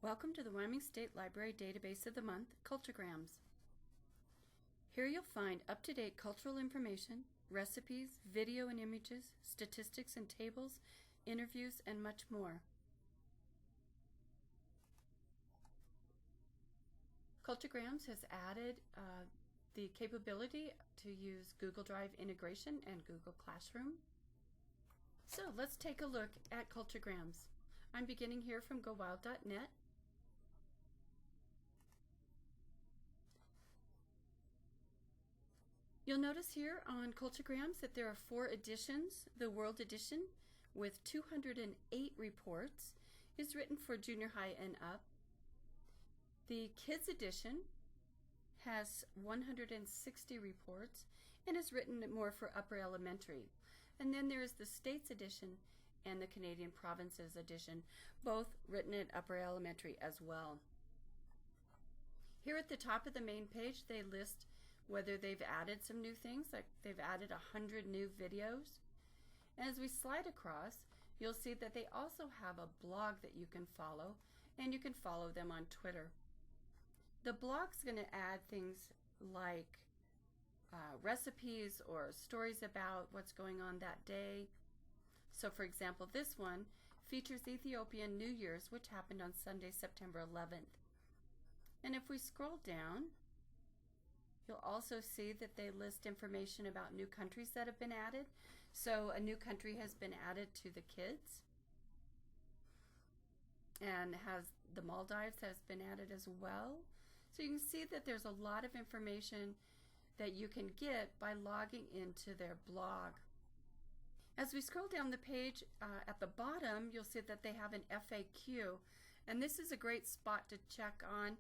Welcome to the Wyoming State Library Database of the Month, CultureGrams. Here you'll find up-to-date cultural information, recipes, video and images, statistics and tables, interviews, and much more. CultureGrams has added the capability to use Google Drive integration and Google Classroom. So let's take a look at CultureGrams. I'm beginning here from gowild.net. You'll notice here on CultureGrams that there are 4 editions. The World Edition, with 208 reports, is written for junior high and up. The Kids Edition has 160 reports and is written more for upper elementary. And then there is the States Edition and the Canadian Provinces Edition, both written at upper elementary as well. Here at the top of the main page, they list whether they've added some new things, like they've added 100 new videos. And as we slide across, you'll see that they also have a blog that you can follow, and you can follow them on Twitter. The blog's going to add things like recipes or stories about what's going on that day. So for example, this one features Ethiopian New Year's, which happened on Sunday, September 11th. And if we scroll down, you'll also see that they list information about new countries that have been added. So a new country has been added to the kids, and the Maldives has been added as well. So you can see that there's a lot of information that you can get by logging into their blog. As we scroll down the page, at the bottom, you'll see that they have an FAQ, and this is a great spot to check on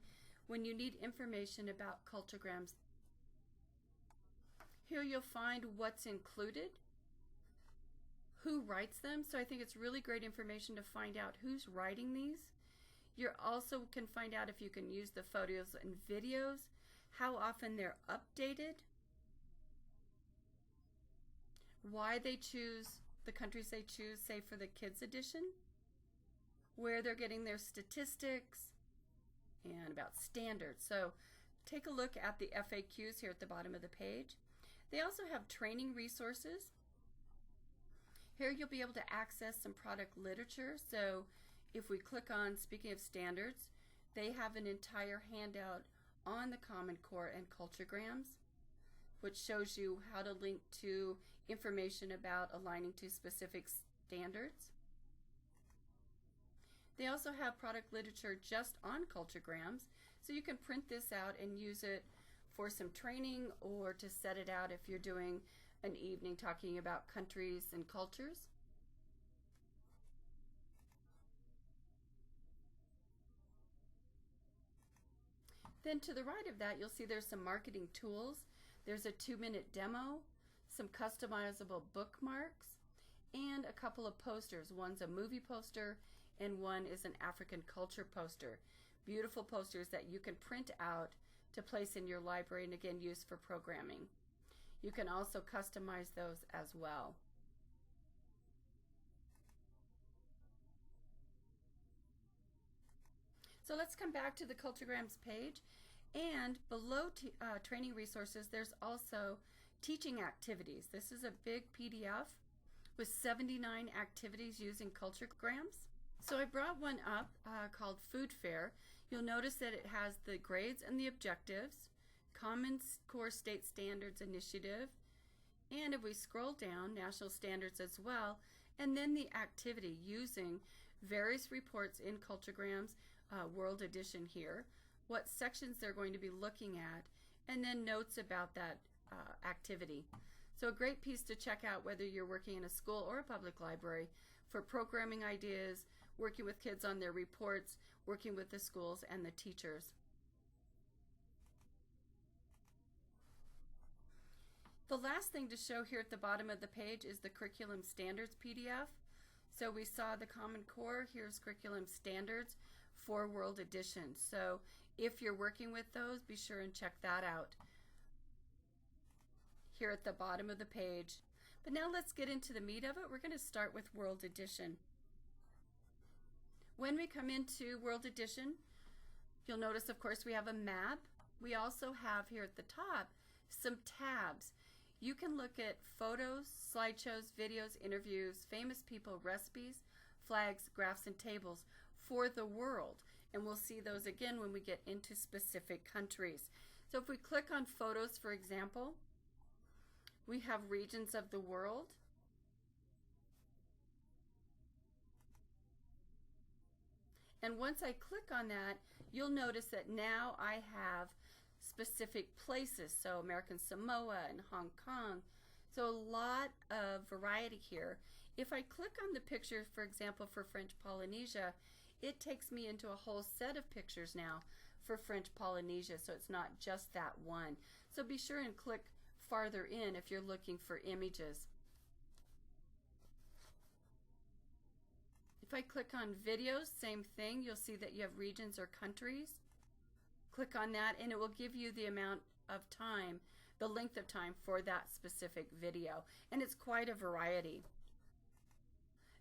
when you need information about CultureGrams. Here you'll find what's included, who writes them, so I think it's really great information to find out who's writing these. You also can find out if you can use the photos and videos, how often they're updated, why they choose the countries they choose, say for the Kids Edition, where they're getting their statistics, and about standards. So take a look at the FAQs here at the bottom of the page. They also have training resources. Here you'll be able to access some product literature. So if we click on, speaking of standards, they have an entire handout on the Common Core and CultureGrams, which shows you how to link to information about aligning to specific standards. They also have product literature just on CultureGrams, so you can print this out and use it for some training or to set it out if you're doing an evening talking about countries and cultures. Then to the right of that, you'll see there's some marketing tools. There's a 2-minute demo, some customizable bookmarks, and a couple of posters. One's a movie poster and one is an African culture poster. Beautiful posters that you can print out to place in your library and again use for programming. You can also customize those as well. So let's come back to the CultureGrams page, and below training resources there's also teaching activities. This is a big PDF with 79 activities using CultureGrams. So I brought one up called Food Fair. You'll notice that it has the grades and the objectives, Common Core State Standards Initiative, and if we scroll down, national standards as well, and then the activity using various reports in CultureGrams World Edition here, what sections they're going to be looking at, and then notes about that activity. So a great piece to check out whether you're working in a school or a public library for programming ideas, working with kids on their reports, working with the schools and the teachers. The last thing to show here at the bottom of the page is the Curriculum Standards PDF. So we saw the Common Core, here's Curriculum Standards for World Edition. So if you're working with those, be sure and check that out here at the bottom of the page. But now let's get into the meat of it. We're going to start with World Edition. When we come into World Edition, you'll notice, of course, we have a map. We also have here at the top some tabs. You can look at photos, slideshows, videos, interviews, famous people, recipes, flags, graphs, and tables for the world. And we'll see those again when we get into specific countries. So if we click on photos, for example, we have regions of the world. And once I click on that, you'll notice that now I have specific places. So American Samoa and Hong Kong. So a lot of variety here. If I click on the picture, for example, for French Polynesia, it takes me into a whole set of pictures now for French Polynesia, so it's not just that one. So be sure and click farther in if you're looking for images. If I click on videos, same thing. You'll see that you have regions or countries. Click on that and it will give you the amount of time, the length of time for that specific video. And it's quite a variety.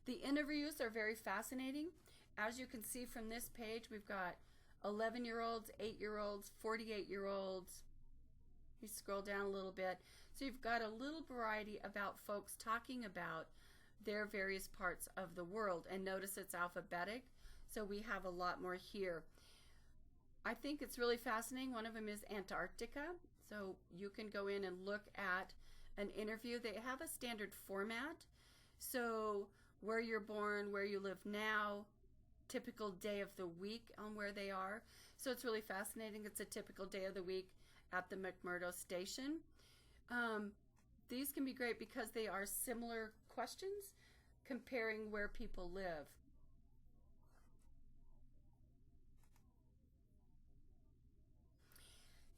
The interviews are very fascinating. As you can see from this page, we've got 11-year-olds, 8-year-olds, 48-year-olds. You scroll down a little bit. So you've got a little variety about folks talking about their various parts of the world. And notice it's alphabetic, so we have a lot more here. I think it's really fascinating. One of them is Antarctica. So you can go in and look at an interview. They have a standard format. So where you're born, where you live now, typical day of the week on where they are. So it's really fascinating. It's a typical day of the week at the McMurdo station. These can be great because they are similar questions comparing where people live.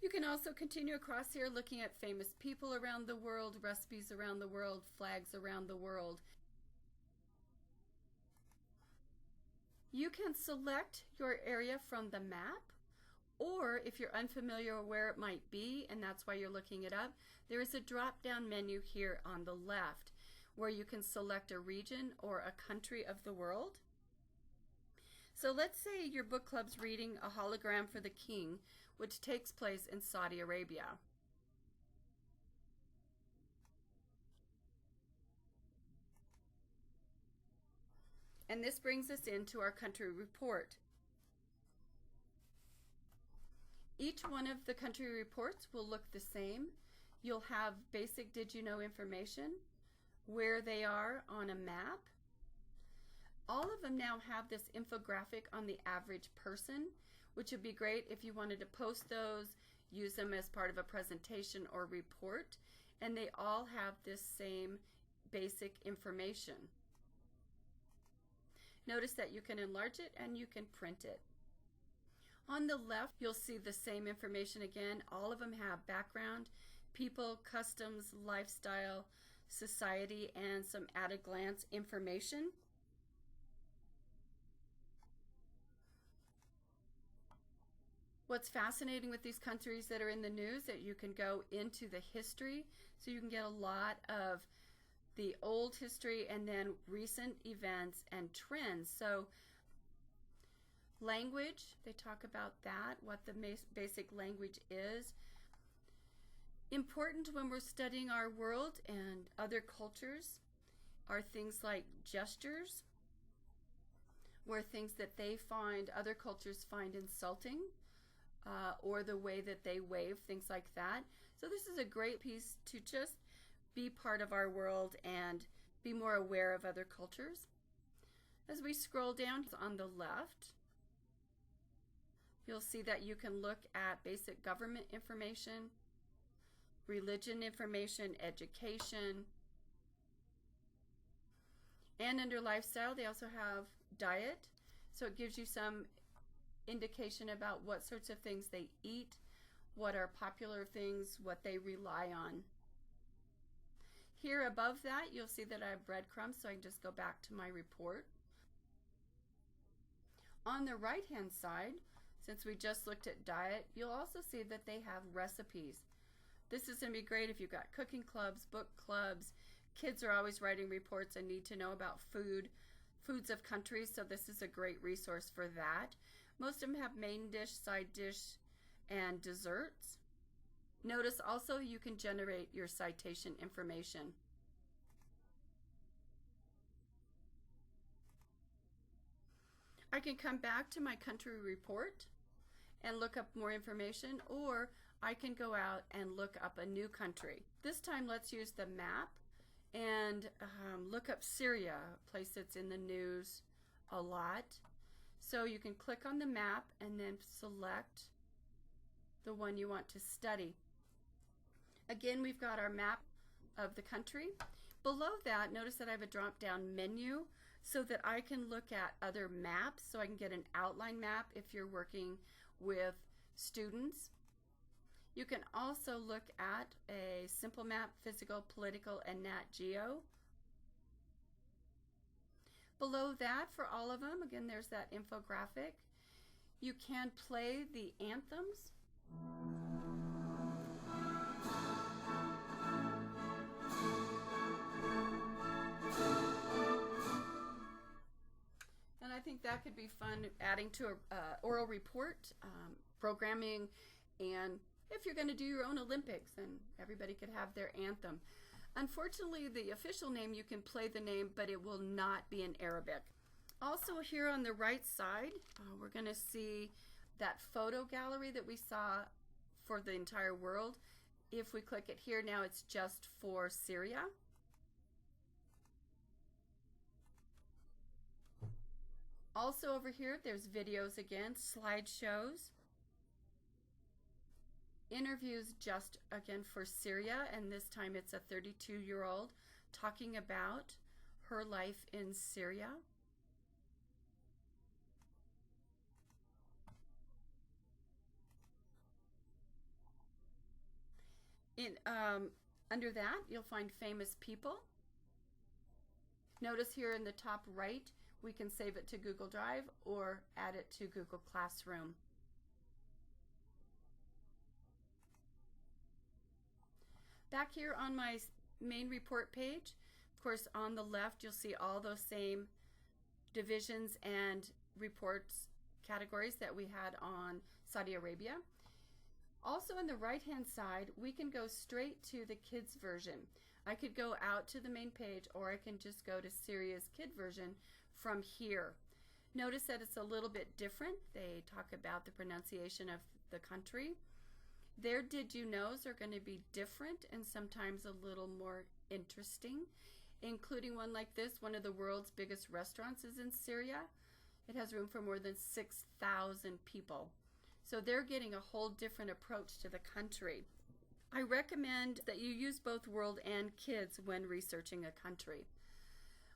You can also continue across here looking at famous people around the world, recipes around the world, flags around the world. You can select your area from the map, or if you're unfamiliar where it might be and that's why you're looking it up, there is a drop-down menu here on the left where you can select a region or a country of the world. So let's say your book club's reading A Hologram for the King, which takes place in Saudi Arabia. And this brings us into our country report. Each one of the country reports will look the same. You'll have basic did you know information, where they are on a map. All of them now have this infographic on the average person, which would be great if you wanted to post those, use them as part of a presentation or report, and they all have this same basic information. Notice that you can enlarge it and you can print it. On the left, you'll see the same information again. All of them have background, people, customs, lifestyle, society, and some at-a-glance information. What's fascinating with these countries that are in the news that you can go into the history, so you can get a lot of the old history and then recent events and trends. So language, they talk about that, what the basic language is. Important when we're studying our world and other cultures are things like gestures, where things that they find, other cultures find insulting, or the way that they wave, things like that. So this is a great piece to just be part of our world and be more aware of other cultures. As we scroll down on the left, you'll see that you can look at basic government information, religion information, education, and under lifestyle they also have diet, so it gives you some indication about what sorts of things they eat, what are popular things, what they rely on. Here above that you'll see that I have breadcrumbs, so I can just go back to my report. On the right hand side, since we just looked at diet, you'll also see that they have recipes. This is going to be great if you've got cooking clubs, book clubs. Kids are always writing reports and need to know about food foods of countries, so this is a great resource for that. Most of them have main dish, side dish, and desserts. Notice also you can generate your citation information. I can come back to my country report and look up more information, or I can go out and look up a new country. This time let's use the map and look up Syria, a place that's in the news a lot. So you can click on the map and then select the one you want to study. Again, we've got our map of the country. Below that, notice that I have a drop-down menu so that I can look at other maps, so I can get an outline map if you're working with students. You can also look at a simple map, physical, political, and Nat Geo. Below that, for all of them, again, there's that infographic. You can play the anthems. And I think that could be fun, adding to a oral report, programming, and if you're going to do your own Olympics, then everybody could have their anthem. Unfortunately, the official name, you can play the name, but it will not be in Arabic. Also here on the right side, we're going to see that photo gallery that we saw for the entire world. If we click it here now, it's just for Syria. Also over here, there's videos again, slideshows, interviews just again for Syria, and this time it's a 32-year-old talking about her life in Syria. Under that, you'll find famous people. Notice here in the top right, we can save it to Google Drive or add it to Google Classroom. Back here on my main report page, of course, on the left, you'll see all those same divisions and reports categories that we had on Saudi Arabia. Also on the right-hand side, we can go straight to the kids version. I could go out to the main page, or I can just go to Syria's kid version from here. Notice that it's a little bit different. They talk about the pronunciation of the country. Their did you knows are going to be different and sometimes a little more interesting, including one like this. One of the world's biggest restaurants is in Syria. It has room for more than 6,000 people. So they're getting a whole different approach to the country. I recommend that you use both world and kids when researching a country.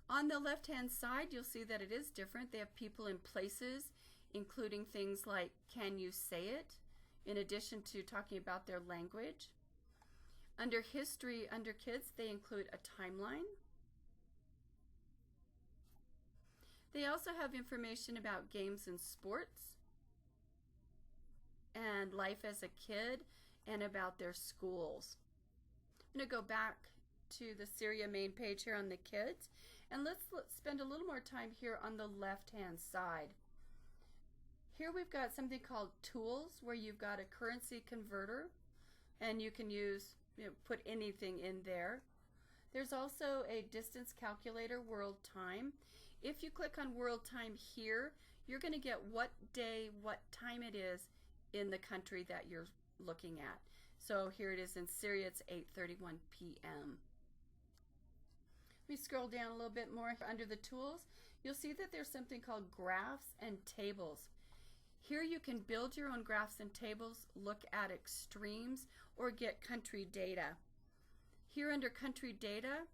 On the left-hand side, you'll see that it is different. They have people and places, including things like, can you say it? In addition to talking about their language. Under history, under kids, they include a timeline. They also have information about games and sports, and life as a kid, and about their schools. I'm going to go back to the Syria main page here on the kids, and let's spend a little more time here on the left-hand side. Here we've got something called tools, where you've got a currency converter, and you can use, put anything in there. There's also a distance calculator, world time. If you click on world time here, you're going to get what day, what time it is in the country that you're looking at. So here it is in Syria, it's 8:31 p.m. We scroll down a little bit more under the tools. You'll see that there's something called graphs and tables. Here you can build your own graphs and tables, look at extremes, or get country data. Here under country data,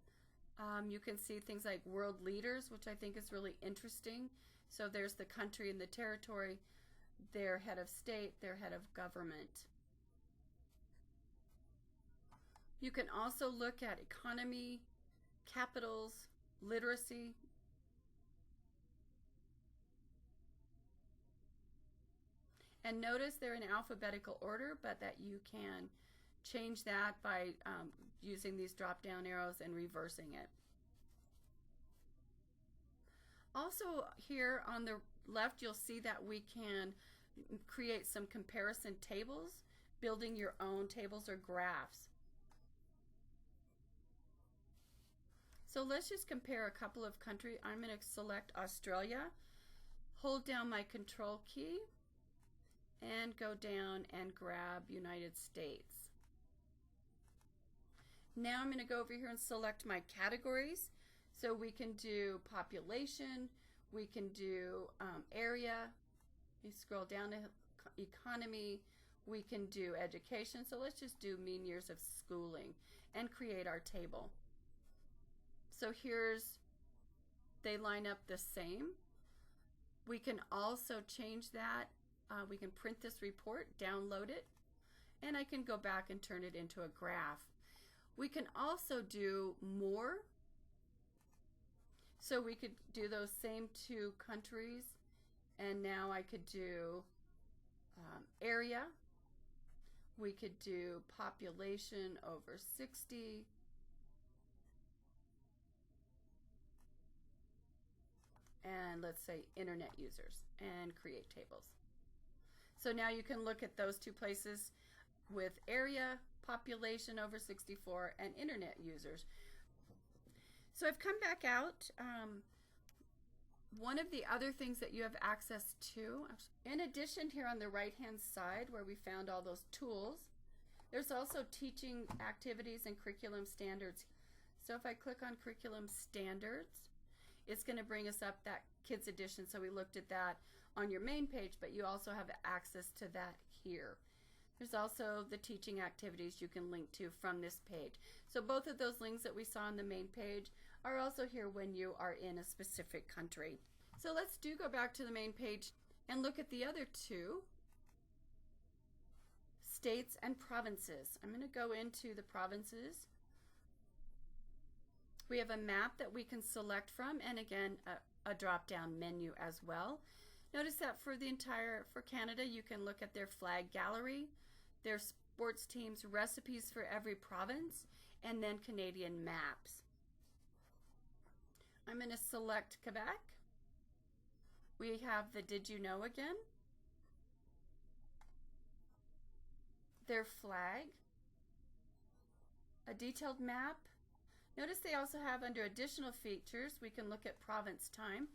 you can see things like world leaders, which I think is really interesting. So there's the country and the territory, their head of state, their head of government. You can also look at economy, capitals, literacy. And notice they're in alphabetical order, but that you can change that by using these drop-down arrows and reversing it. Also here on the left, you'll see that we can create some comparison tables, building your own tables or graphs. So let's just compare a couple of countries. I'm going to select Australia, hold down my control key, and go down and grab United States. Now I'm going to go over here and select my categories. So we can do population, we can do area, you scroll down to economy, we can do education. So let's just do mean years of schooling and create our table. So they line up the same. We can also change that. We can print this report, download it, and I can go back and turn it into a graph. We can also do more. So we could do those same two countries, and now I could do area. We could do population over 60. And let's say internet users, and create tables. So now you can look at those two places with area, population over 64, and internet users. So I've come back out. One of the other things that you have access to, in addition here on the right hand side where we found all those tools, there's also teaching activities and curriculum standards. So if I click on curriculum standards, it's going to bring us up that kids edition. So we looked at that on your main page, but you also have access to that here. There's also the teaching activities you can link to from this page. So both of those links that we saw on the main page are also here when you are in a specific country. So let's go back to the main page and look at the other two, states and provinces. I'm going to go into the provinces. We have a map that we can select from, and again, a drop-down menu as well. Notice that for Canada, you can look at their flag gallery, their sports teams, recipes for every province, and then Canadian maps. I'm going to select Quebec. We have the Did You Know again, their flag, a detailed map. Notice they also have under additional features, we can look at province time.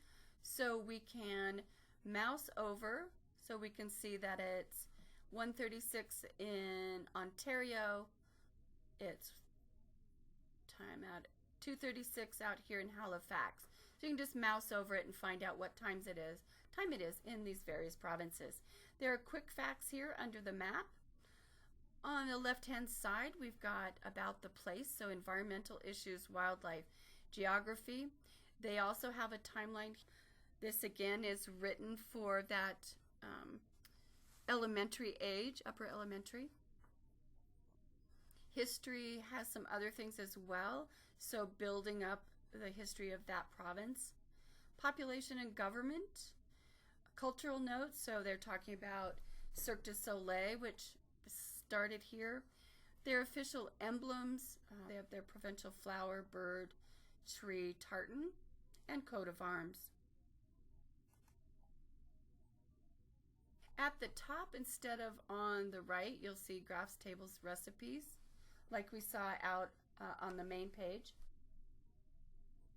So we can mouse over so we can see that it's 1:36 in Ontario. It's time out 2:36 out here in Halifax. So you can just mouse over it and find out what time it is in these various provinces. There are quick facts here under the map. On the left-hand side, we've got about the place, so environmental issues, wildlife, geography. They also have a timeline. This again is written for that elementary age, upper elementary. History has some other things as well, so building up the history of that province. Population and government. Cultural notes, so they're talking about Cirque du Soleil, which started here. Their official emblems, they have their provincial flower, bird, tree, tartan, and coat of arms. At the top, instead of on the right, you'll see graphs, tables, recipes, like we saw out on the main page.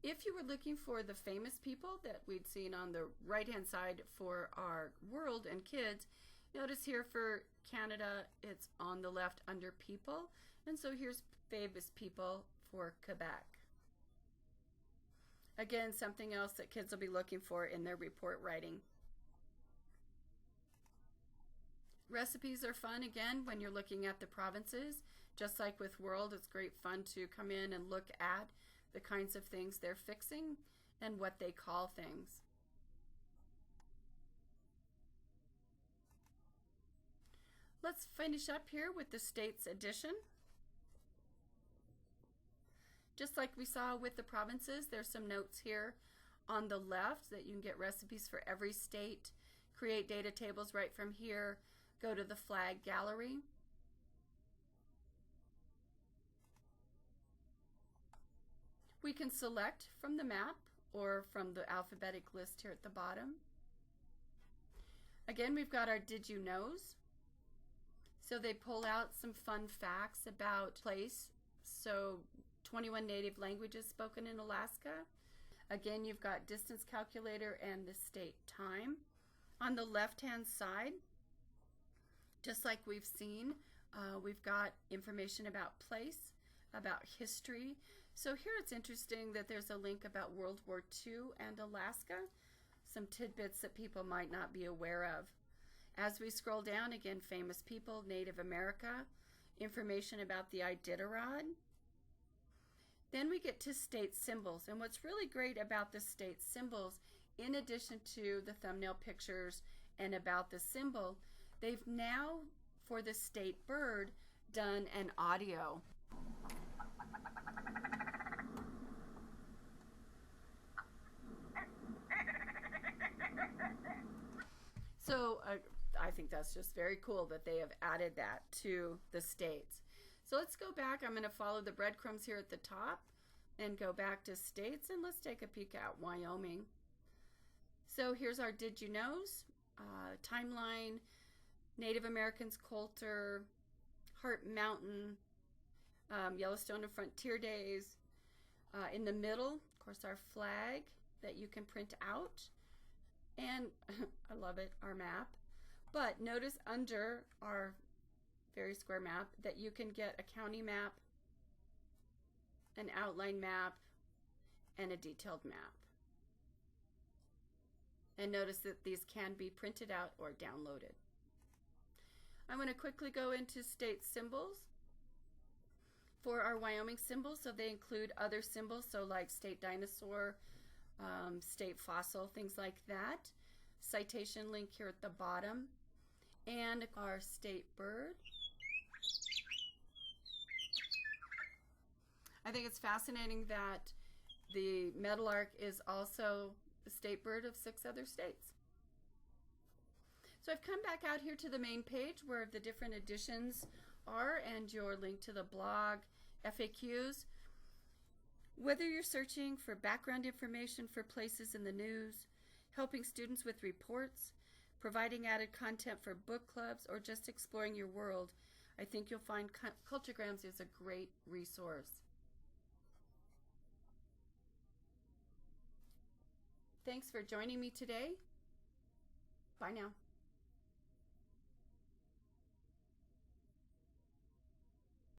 If you were looking for the famous people that we'd seen on the right-hand side for our world and kids, notice here for Canada, it's on the left under people, and so here's famous people for Quebec. Again, something else that kids will be looking for in their report writing. Recipes are fun, again, when you're looking at the provinces. Just like with World, it's great fun to come in and look at the kinds of things they're fixing and what they call things. Let's finish up here with the States edition. Just like we saw with the provinces, there's some notes here on the left that you can get recipes for every state, create data tables right from here, go to the flag gallery. We can select from the map or from the alphabetic list here at the bottom. Again, we've got our Did You Knows. So they pull out some fun facts about place. So 21 native languages spoken in Alaska. Again, you've got distance calculator and the state time. On the left-hand side, just like we've seen, we've got information about place, about history. So here it's interesting that there's a link about World War II and Alaska, some tidbits that people might not be aware of. As we scroll down, again, famous people, Native America, information about the Iditarod. Then we get to state symbols, and what's really great about the state symbols, in addition to the thumbnail pictures and about the symbol, they've now, for the state bird, done an audio. So I think that's just very cool that they have added that to the states. So let's go back. I'm going to follow the breadcrumbs here at the top and go back to states, and let's take a peek at Wyoming. So here's our Did You Knows, timeline, Native Americans, Coulter, Heart Mountain, Yellowstone and Frontier Days. In the middle, of course, our flag that you can print out. And I love it, our map. But notice under our very square map that you can get a county map, an outline map, and a detailed map. And notice that these can be printed out or downloaded. I'm going to quickly go into state symbols for our Wyoming symbols. So they include other symbols, so like state dinosaur, state fossil, things like that. Citation link here at the bottom. And our state bird. I think it's fascinating that the meadowlark is also the state bird of 6 other states. So I've come back out here to the main page where the different editions are and your link to the blog, FAQs. Whether you're searching for background information for places in the news, helping students with reports, providing added content for book clubs, or just exploring your world, I think you'll find CultureGrams is a great resource. Thanks for joining me today. Bye now.